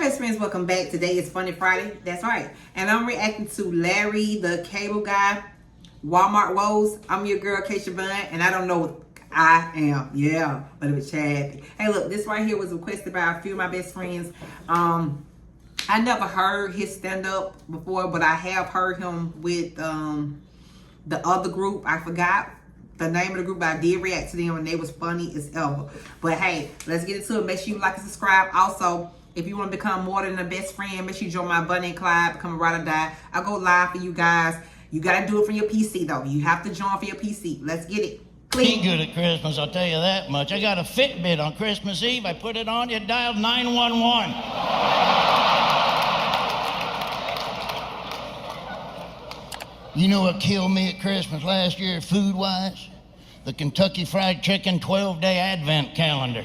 best friends, welcome back. Today is Funny Friday. That's right. And I'm reacting to Larry, the cable guy, Walmart Woes. I'm your girl, Keisha Bun, and I don't know what I am. Yeah, but it was Chad. Hey, look, this right here was requested by a few of my best friends. I never heard his stand-up before, but I have heard him with the other group. I forgot the name of the group, but I did react to them, and they was funny as ever. But hey, let's get into it. Make sure you like and subscribe. Also, if you want to become more than a best friend, make sure you join my Bunny and Clyde, become a ride or die. I go live for you guys. You got to do it from your PC, though. You have to join for your PC. Let's get it. Ain't good at Christmas, I'll tell you that much. I got a Fitbit on Christmas Eve. I put it on, it dialed 911. You know what killed me at Christmas last year, food-wise? The Kentucky Fried Chicken 12-day Advent calendar.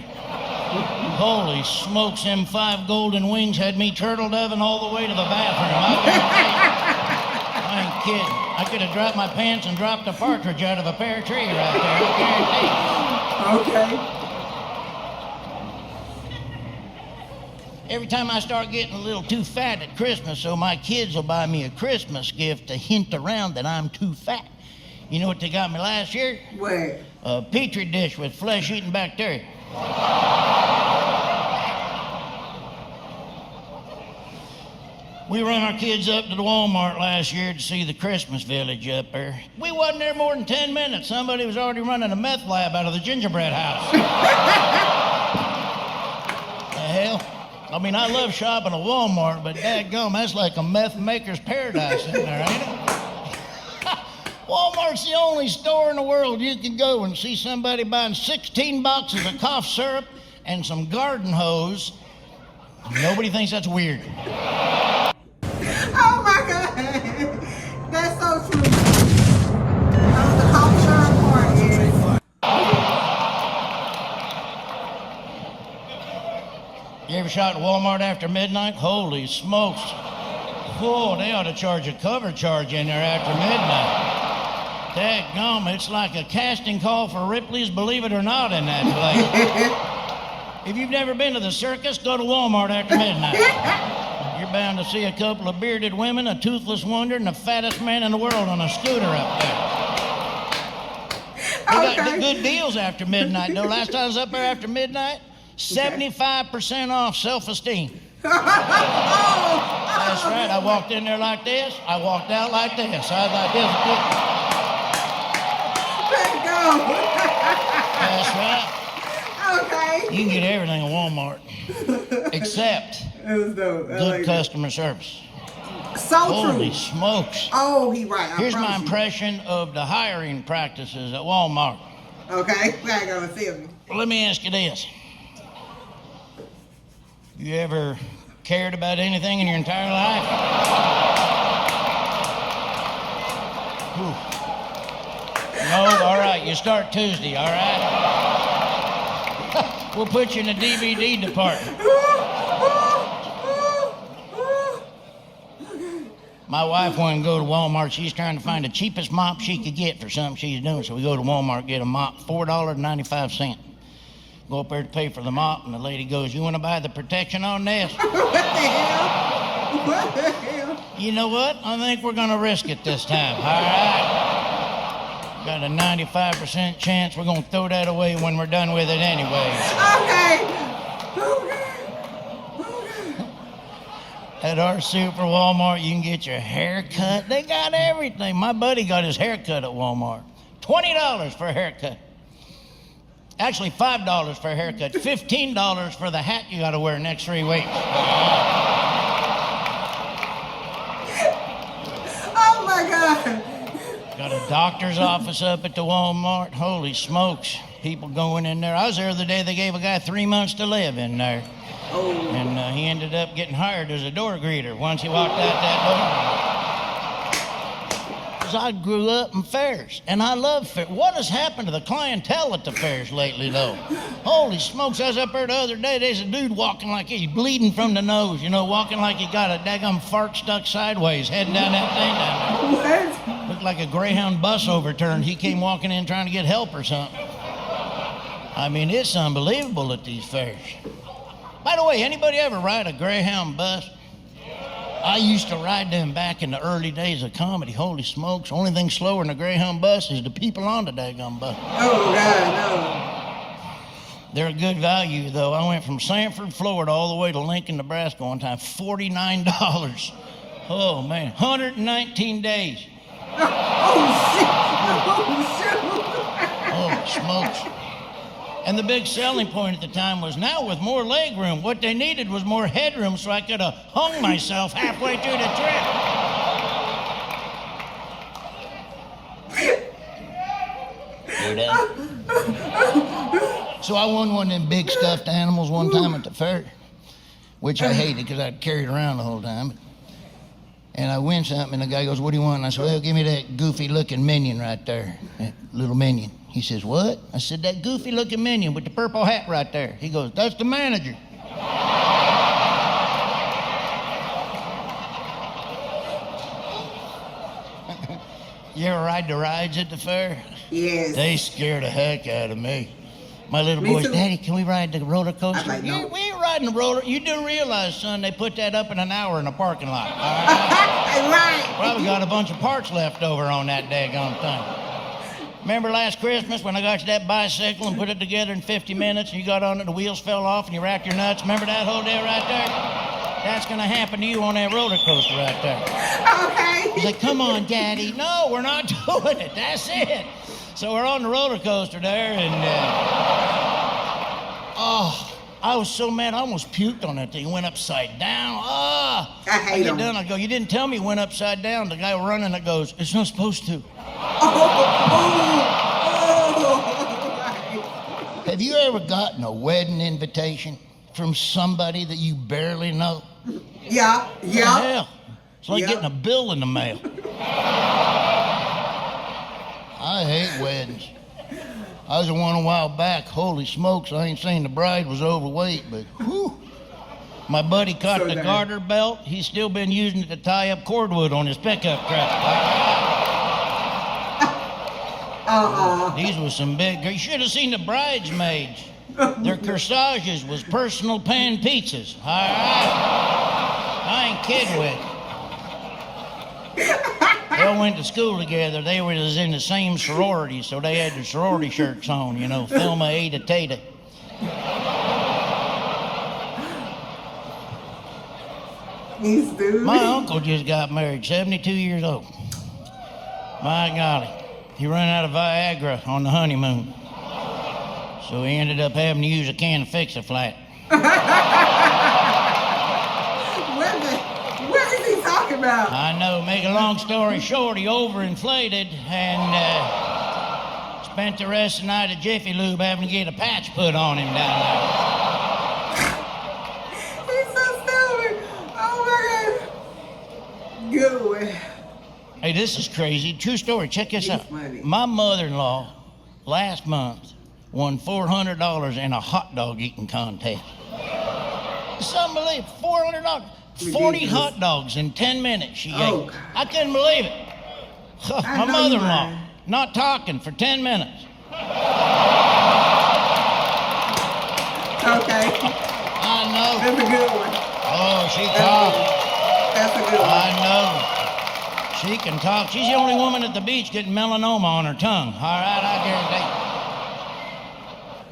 Holy smokes, them 5 golden wings had me turtle doving all the way to the bathroom. I ain't kidding. I could have dropped my pants and dropped a partridge out of a pear tree right there. I guarantee. Okay. Every time I start getting a little too fat at Christmas, so my kids will buy me a Christmas gift to hint around that I'm too fat. You know what they got me last year? What? A Petri dish with flesh-eating bacteria. We run our kids up to the Walmart last year to see the Christmas village up there. We wasn't there more than 10 minutes. Somebody was already running a meth lab out of the gingerbread house. The hell? I mean, I love shopping at Walmart, but dadgum, that's like a meth maker's paradise in there, ain't it? Walmart's the only store in the world you can go and see somebody buying 16 boxes of cough syrup and some garden hose. Nobody thinks that's weird. Oh my God. That's so true. The cough syrup part is. You ever shot at Walmart after midnight? Holy smokes. Oh, they ought to charge a cover charge in there after midnight. Daggum, it's like a casting call for Ripley's Believe It or Not in that place. If you've never been to the circus, go to Walmart after midnight. You're bound to see a couple of bearded women, a toothless wonder, and the fattest man in the world on a scooter up there. They got good deals after midnight, though. Last time I was up there after midnight, 75% off self-esteem. That's right. I walked in there like this. I walked out like this. I was like this. That's right. Okay. You can get everything at Walmart, except good customer service. So Holy true. smokes. Oh, he right. Here's my impression of the hiring practices at Walmart. Okay. I ain't gonna see him. Well, let me ask you this. You ever cared about anything in your entire life? Whew. No? All right, you start Tuesday, all right? We'll put you in the DVD department. My wife wanted to go to Walmart. She's trying to find the cheapest mop she could get for something she's doing. So we go to Walmart, get a mop, $4.95. Go up there to pay for the mop, and the lady goes, "You want to buy the protection on this?" What the hell? What the hell? You know what? I think we're going to risk it this time, all right? Got a 95% chance we're going to throw that away when we're done with it anyway. Okay. At our super Walmart, you can get your hair cut. They got everything. My buddy got his hair cut at Walmart. $20 for a haircut. Actually, $5 for a haircut. $15 for the hat you got to wear next 3 weeks. Oh my God. Got a doctor's office up at the Walmart. Holy smokes. People going in there. I was there the other day. They gave a guy 3 months to live in there. Oh. And he ended up getting hired as a door greeter once he walked out that door. Because I grew up in fairs, and I love fairs. What has happened to the clientele at the fairs lately, though? Holy smokes, I was up there the other day. There's a dude walking like he's bleeding from the nose, you know, walking like he got a daggum fart stuck sideways, heading down that thing down there. What? Looked like a Greyhound bus overturned. He came walking in trying to get help or something. I mean, it's unbelievable at these fairs. By the way, anybody ever ride a Greyhound bus? I used to ride them back in the early days of comedy. Holy smokes. Only thing slower than a Greyhound bus is the people on the daggone bus. Oh, God, no. They're a good value, though. I went from Sanford, Florida, all the way to Lincoln, Nebraska one time. $49. Oh, man. 119 days. Oh, shit. Oh, smokes. And the big selling point at the time was now with more leg room, what they needed was more headroom so I could have hung myself halfway through the trip. Hear that? So I won one of them big stuffed animals one time at the fair, which I hated because I'd carry it around the whole time. And I win something, and the guy goes, "What do you want?" And I said, "Well, give me that goofy-looking minion right there, that little minion." He says, "What?" I said, "That goofy-looking minion with the purple hat right there." He goes, "That's the manager." You ever ride the rides at the fair? Yes. They scare the heck out of me. My little Me boys, too. "Daddy, can we ride the roller coaster?" I'm like, no. We ain't riding the roller. You do realize, son, they put that up in an hour in a parking lot. All right? Right. Probably got a bunch of parts left over on that daggone thing. Remember last Christmas when I got you that bicycle and put it together in 50 minutes and you got on it, the wheels fell off and you racked your nuts? Remember that whole deal right there? That's going to happen to you on that roller coaster right there. Okay. He's like, "Come on, Daddy." "No, we're not doing it. That's it." So we're on the roller coaster there, and I was so mad I almost puked on that thing. It went upside down. I hate get them. done. I go, "You didn't tell me it went upside down." The guy running that goes, "It's not supposed to." Have you ever gotten a wedding invitation from somebody that you barely know? Yeah. Hell, it's like Yeah. getting a bill in the mail. I hate weddings. I was at one a while back. Holy smokes, I ain't saying the bride was overweight, but whew. My buddy caught So the nice. garter belt. He's still been using it to tie up cordwood on his pickup truck. These were some big. You should have seen the bridesmaids. Their corsages was personal pan pizzas. All right? I ain't kidding with you. They all went to school together. They was in the same sorority, so they had their sorority shirts on, you know, Thelma, Ada, Tata. He's stupid. My uncle just got married, 72 years old. My golly, he ran out of Viagra on the honeymoon. So he ended up having to use a can to fix a flat. What is he talking about? I know, make a long story short, he overinflated and spent the rest of the night at Jiffy Lube having to get a patch put on him down He's so stupid. Oh my God. Good one. there. Hey, this is crazy. True story. Check this He's out. funny. My mother-in-law last month won $400 in a hot dog eating contest. It's unbelievable. $400. 40 Ridiculous. hot dogs in 10 minutes she Oh, ate. God. I couldn't believe it. My know you mother-in-law, lying. not talking for 10 minutes. Okay. I know. That's a good one. Oh, she talks. That's a good one. I know. She can talk. She's the only woman at the beach getting melanoma on her tongue. All right, I guarantee.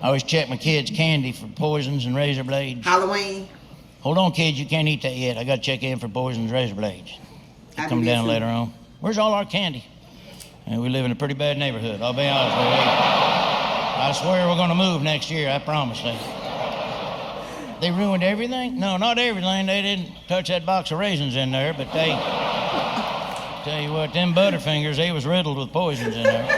I always check my kids' candy for poisons and razor blades. Halloween. Hold on, kids, you can't eat that yet. I got to check in for poisons, razor blades. I Come do down too. later on. Where's all our candy? And we live in a pretty bad neighborhood, I'll be honest with you. I swear we're going to move next year, I promise you. They ruined everything? No, not everything. They didn't touch that box of raisins in there, but they... Tell you what, them Butterfingers, they was riddled with poisons in there. I did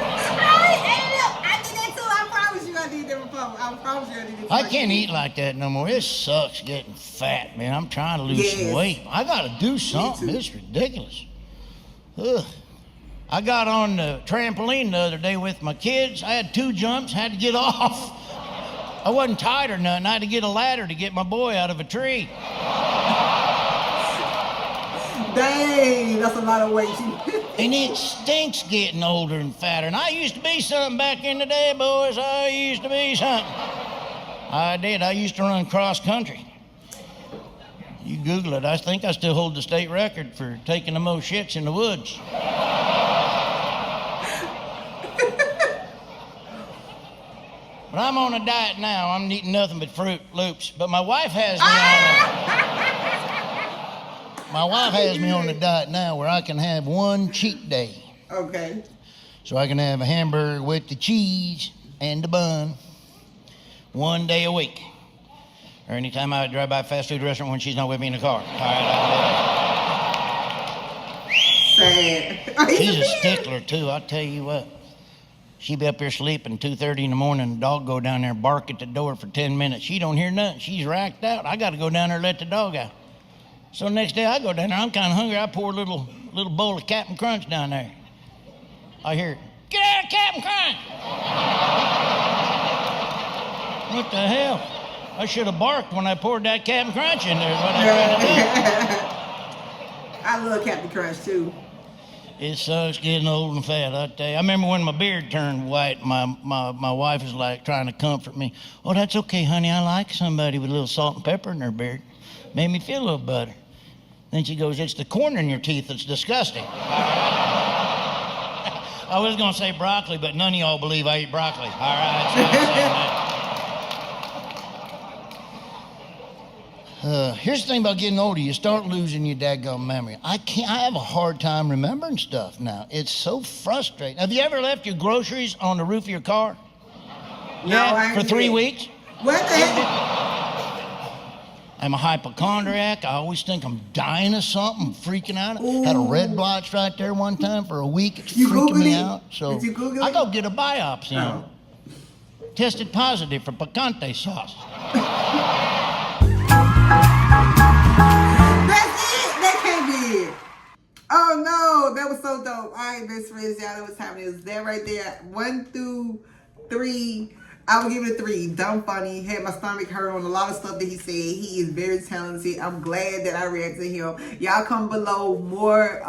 that too. I promise you I did that before. I promise you I did that. I can't eat like that no more. It sucks getting fat, man. I'm trying to lose some Yes. weight. I got to do something. too. It's ridiculous. Ugh. I got on the trampoline the other day with my kids. I had 2 jumps, had to get off. I wasn't tired or nothing. I had to get a ladder to get my boy out of a tree. Dang, that's a lot of weight. And it stinks getting older and fatter. And I used to be something back in the day, boys. I used to be something. I did. I used to run cross country. should Google it. I think I still hold the state record for taking the most shits in the woods. But I'm on a diet now. I'm eating nothing but Fruit Loops. But my wife has me on a diet now where I can have one cheat day. Okay. So I can have a hamburger with the cheese and the bun one day a week. Or anytime I drive by a fast food restaurant when she's not with me in the car. All right, Sad. she's a stickler too, I'll tell you what. She be up here sleeping 2:30 in the morning, the dog go down there and bark at the door for 10 minutes. She don't hear nothing. She's racked out. I got to go down there and let the dog out. So next day I go down there, I'm kind of hungry. I pour a little bowl of Captain Crunch down there. I hear, get out of Captain Crunch! What the hell? I should have barked when I poured that Captain Crunch in there. What I tried to do. I love Captain Crunch too. It sucks getting old and fat, I tell you. I remember when my beard turned white, my wife was like trying to comfort me. Oh, that's okay, honey. I like somebody with a little salt and pepper in their beard. Made me feel a little better. Then she goes, it's the corn in your teeth that's disgusting. I was going to say broccoli, but none of y'all believe I eat broccoli. All right, so I'm saying that. Here's the thing about getting older. You start losing your dadgum memory. I have a hard time remembering stuff now. It's so frustrating. Have you ever left your groceries on the roof of your car? No, Yeah, for 3 weeks? What the heck? I'm a hypochondriac. I always think I'm dying of something, freaking out. Had a red blotch right there one time for a week. It's freaking me out. So Did you Google I it? go get a biopsy. Oh. Tested positive for picante sauce. That's it. That can't be it. Oh no, that was so dope. All right, best friends, y'all know what's happening. It was that right there. 1 through 3. I would give it a 3. Dumb funny. Had my stomach hurt on a lot of stuff that he said. He is very talented. I'm glad that I reacted to him. Y'all comment below more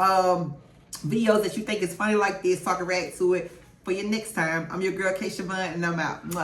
videos that you think is funny like this, so I can react to it for your next time. I'm your girl, Keisha Bun, and I'm out. Mwah.